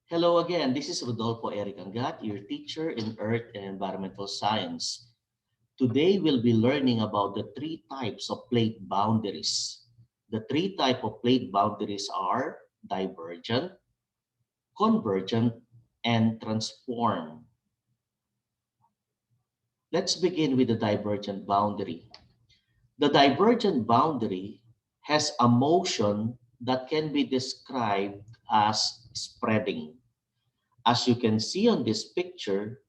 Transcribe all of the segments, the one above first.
Hello again, this is Rodolfo Eric Angat, your teacher in Earth and Environmental Science. Today we'll be learning about the three types of plate boundaries. The three types of plate boundaries are divergent, convergent, and transform. Let's begin with the divergent boundary. The divergent boundary has a motion that can be described as spreading. As you can see on this picture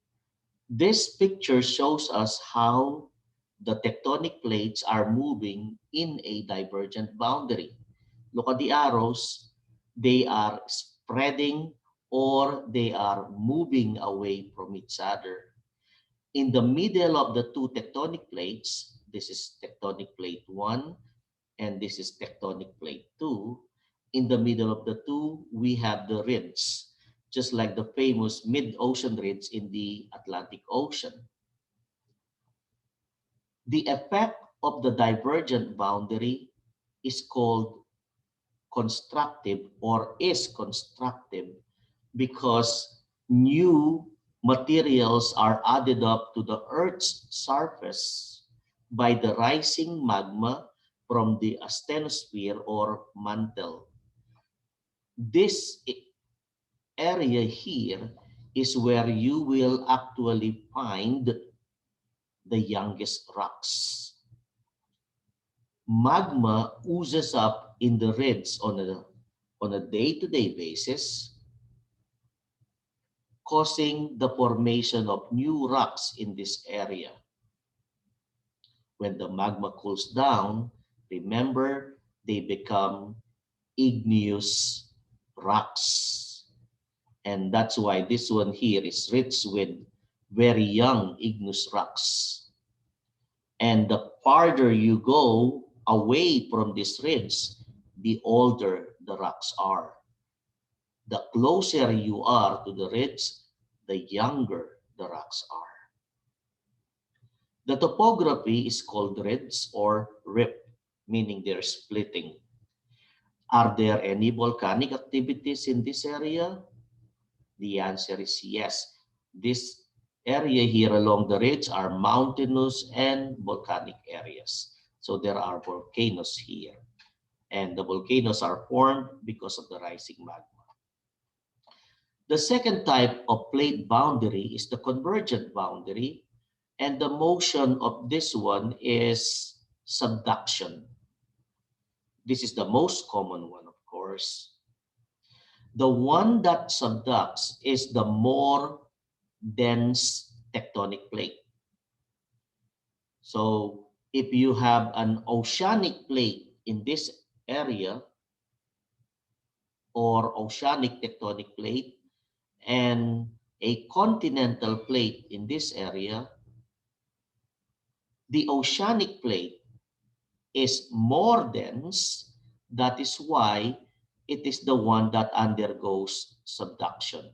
shows us how the tectonic plates are moving in a divergent boundary. Look at the arrows. They are spreading or they are moving away from each other. In the middle of the two tectonic plates, this is tectonic plate 1 and this is tectonic plate 2. In the middle of the two, we have the ridge, just like the famous mid-ocean ridge in the Atlantic Ocean. The effect of the divergent boundary is called constructive or is constructive because new materials are added up to the Earth's surface by the rising magma from the asthenosphere or mantle. This area here is where you will actually find the youngest rocks. Magma oozes up in the ridge on a day-to-day basis, causing the formation of new rocks in this area. When the magma cools down, remember, they become igneous rocks. And that's why this one here is rich with very young igneous rocks. And the farther you go away from this ridge, the older the rocks are. The closer you are to the ridge, the younger the rocks are. The topography is called ridge or rip, meaning they're splitting. Are there any volcanic activities in this area? The answer is yes. This area here along the ridge are mountainous and volcanic areas. So there are volcanoes here. And the volcanoes are formed because of the rising magma. The second type of plate boundary is the convergent boundary. And the motion of this one is subduction. This is the most common one, of course. The one that subducts is the more dense tectonic plate. So if you have an oceanic plate in this area or oceanic tectonic plate and a continental plate in this area, the oceanic plate is more dense. That is why it is the one that undergoes subduction.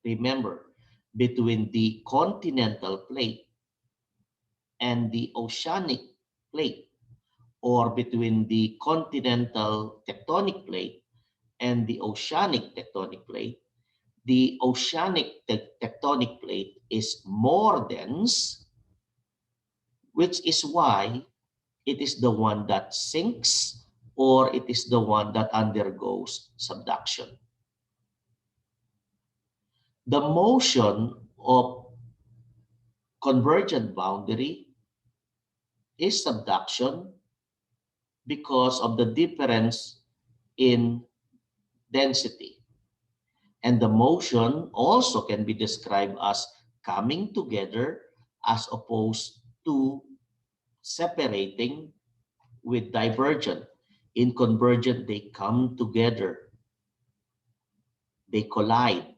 Remember, between the continental plate and the oceanic plate, or between the continental tectonic plate and the oceanic tectonic plate, the oceanic tectonic plate is more dense, which is why it is the one that sinks or it is the one that undergoes subduction. The motion of convergent boundary is subduction because of the difference in density. And the motion also can be described as coming together as opposed to separating with divergent. In convergent, they come together. They collide.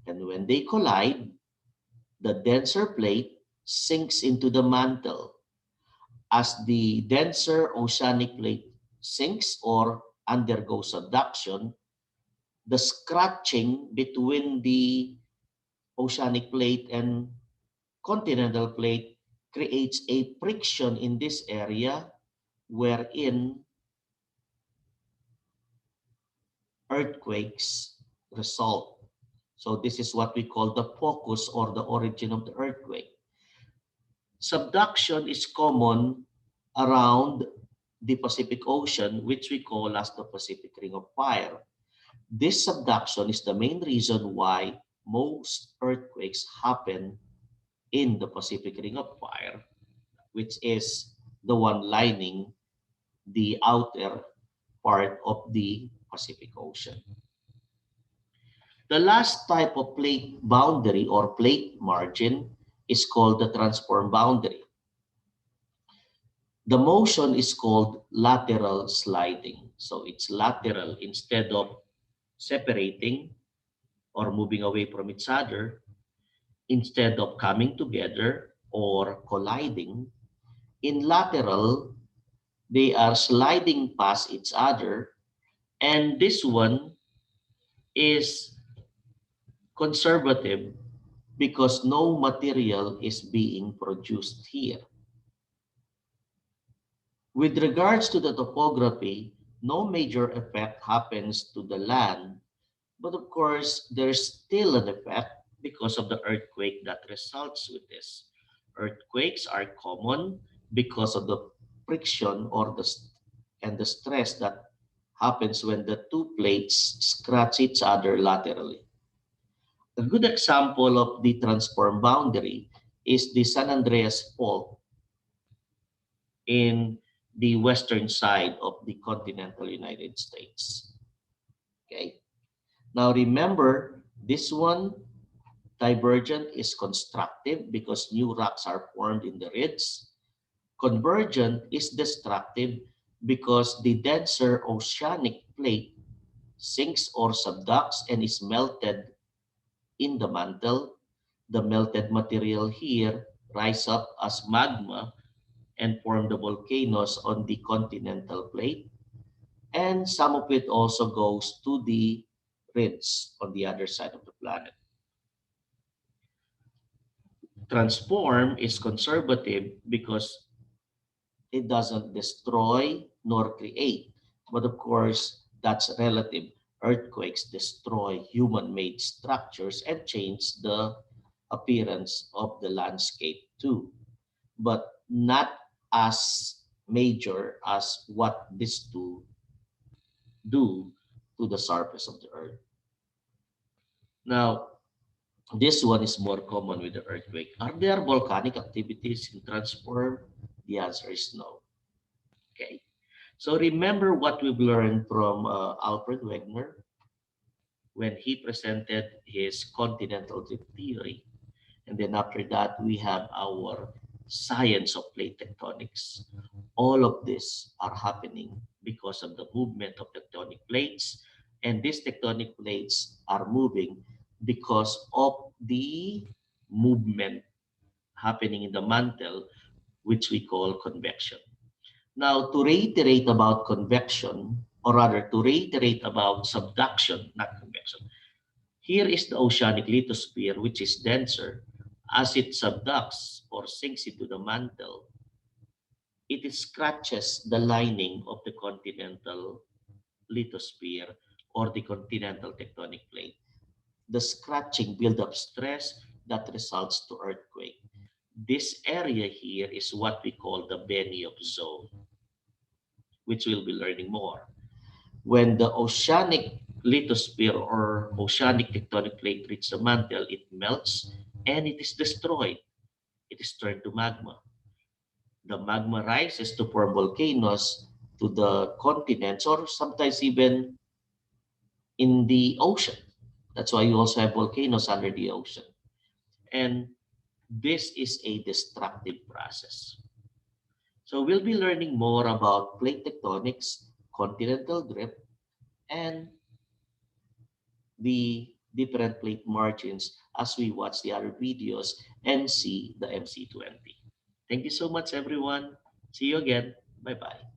And when they collide, the denser plate sinks into the mantle. As the denser oceanic plate sinks or undergoes subduction, the scratching between the oceanic plate and continental plate creates a friction in this area wherein earthquakes result. So this is what we call the focus or the origin of the earthquake. Subduction is common around the Pacific Ocean, which we call as the Pacific Ring of Fire. This subduction is the main reason why most earthquakes happen in the Pacific Ring of Fire, which is the one lining the outer part of the Pacific Ocean. The last type of plate boundary or plate margin is called the transform boundary. The motion is called lateral sliding. So it's lateral instead of separating or moving away from each other, instead of coming together or colliding. In lateral, they are sliding past each other, and this one is conservative because no material is being produced here. With regards to the topography, no major effect happens to the land, but of course, there's still an effect because of the earthquake that results with this. Earthquakes are common because of the friction or the stress that happens when the two plates scratch each other laterally. A good example of the transform boundary is the San Andreas Fault in the western side of the continental United States. Okay. Now remember, this one, divergent, is constructive because new rocks are formed in the ridge. Convergent is destructive because the denser oceanic plate sinks or subducts and is melted in the mantle. The melted material here rise up as magma and form the volcanoes on the continental plate. And some of it also goes to the ridge on the other side of the planet. Transform is conservative because it doesn't destroy nor create. But of course, that's relative. Earthquakes destroy human-made structures and change the appearance of the landscape too, but not as major as what these two do to the surface of the earth. Now, this one is more common with the earthquake. Are there volcanic activities in transform? The answer is no. Okay. So remember what we've learned from Alfred Wegener when he presented his continental drift theory. And then after that, we have our science of plate tectonics. All of this are happening because of the movement of tectonic plates. And these tectonic plates are moving because of the movement happening in the mantle, which we call convection. Now, to reiterate about convection, or rather to reiterate about subduction, not convection, here is the oceanic lithosphere, which is denser. As it subducts or sinks into the mantle, it scratches the lining of the continental lithosphere or the continental tectonic plate. The scratching builds up stress that results to earthquake. This area here is what we call the Benioff zone, which we'll be learning more. When the oceanic lithosphere or oceanic tectonic plate reaches the mantle, it melts and it is destroyed. It is turned to magma. The magma rises to form volcanoes to the continents or sometimes even in the ocean. That's why you also have volcanoes under the ocean. And this is a destructive process. So we'll be learning more about plate tectonics, continental drift, and the different plate margins as we watch the other videos and see the MC20. Thank you so much, everyone. See you again. Bye-bye.